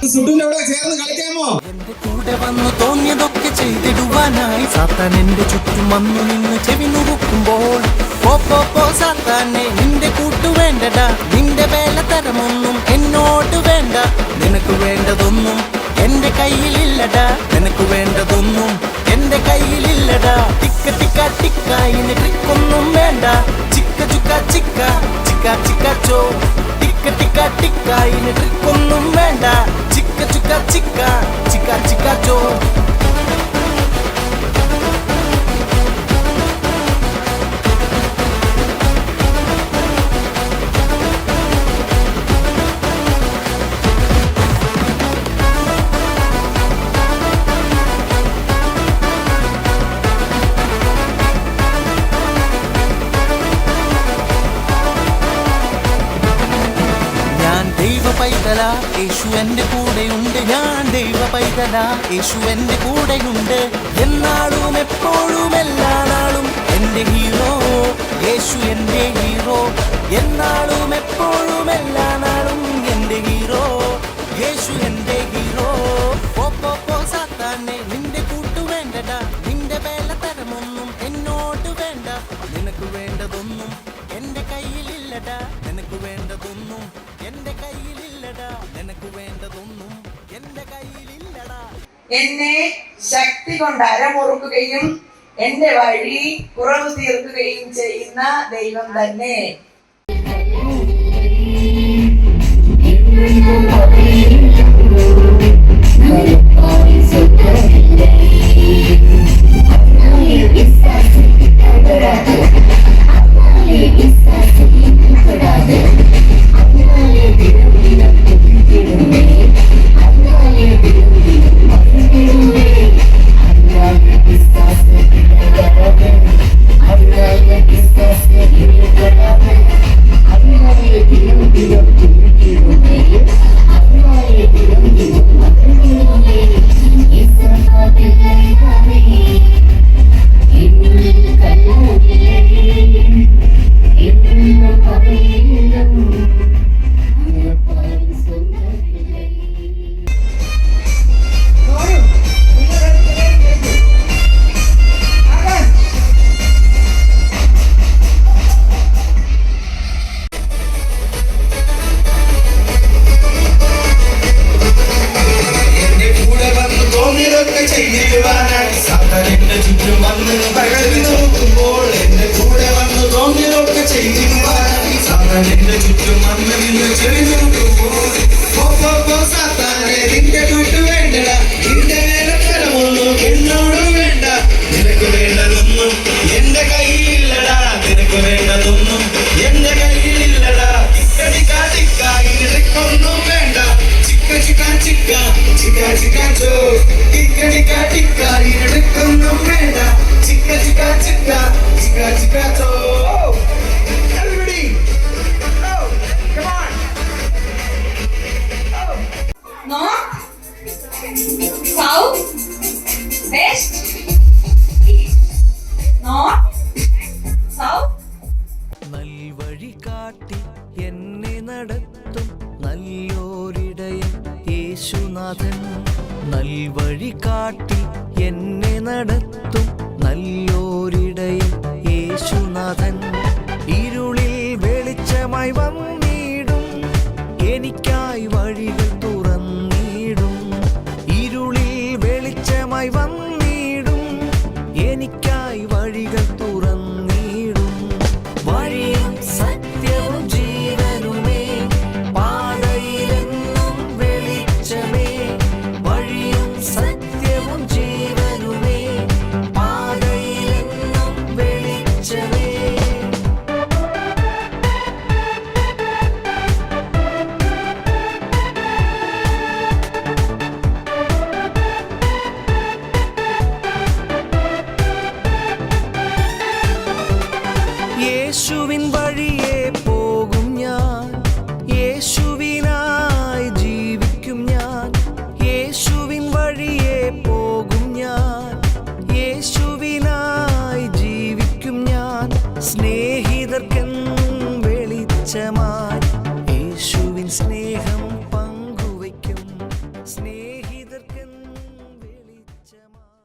ചേർന്ന് കളിക്കാമോ? എന്റെ കൂടെ വന്നു തോന്നിയതൊക്കെ ചെയ്തിടുവാനായി സാത്താൻ എന്റെ ചുറ്റും വന്നു നിന്ന് ചെവി നുറുക്കുമ്പോൾ പോ സാത്താനെ, നിന്റെ കൂട്ടു വേണ്ടടാ, നിന്റെ വേലത്തരമൊന്നും എന്നോട് വേണ്ട. നിനക്ക് വേണ്ടതൊന്നും എന്റെ കയ്യിലില്ലടാ, നിനക്ക് വേണ്ടതൊന്നും എന്റെ കയ്യിലില്ലടാ. ടിക്ക ടിക്ക ടിക്ക ഇനി ട്രിക്കൊന്നും വേണ്ട. ചിക്ക ചുക്ക ചിക്ക ചിക്ക ചിക്ക ചോ. ടിക്ക ടിക്ക ടിക്ക ഇനി ട്രിക്കൊന്നും വേണ്ട. ചിക്ക ചുക്ക ചിക്ക ചിക്ക ചിക്ക ചോ. പൈതല യേശു എന്റെ കൂടെയുണ്ട്, ഞാൻ ദൈവ പൈതല യേശു എന്റെ കൂടെയുണ്ട്. എന്നാളും എപ്പോഴും എല്ലാ നാളും എന്റെ ഹീറോ യേശു, എന്റെ ഹീറോ. എന്നാളും എപ്പോഴും എല്ലാ നാളും എന്റെ ഹീറോ യേശു, എന്റെ ഹീറോ. പോ സാത്താനെ, നിന്റെ കൂട്ടു വേണ്ടടാ, നിന്റെ വേലത്തരമൊന്നും എന്നോട് വേണ്ട. നിനക്ക് വേണ്ടതൊന്നും എന്റെ കയ്യിലില്ലടാ, നിനക്ക് വേണ്ടതൊന്നും എന്റെ കയ്യിലില്ലടാ, നിനക്ക് വേണ്ടതൊന്നും എന്റെ കയ്യിലില്ലടാ. എന്നെ ശക്തി കൊണ്ട് അരമുറുക്കുകയും എന്റെ വഴി കുറവ് തീർക്കുകയും ചെയ്യുന്ന ദൈവം തന്നെ. നൽവഴി കാട്ടി എന്നെ നടത്തും നല്ലോരിടയൻ യേശുനാഥൻ. നൽവഴി കാട്ടി എന്നെ നടത്തും നല്ലോരി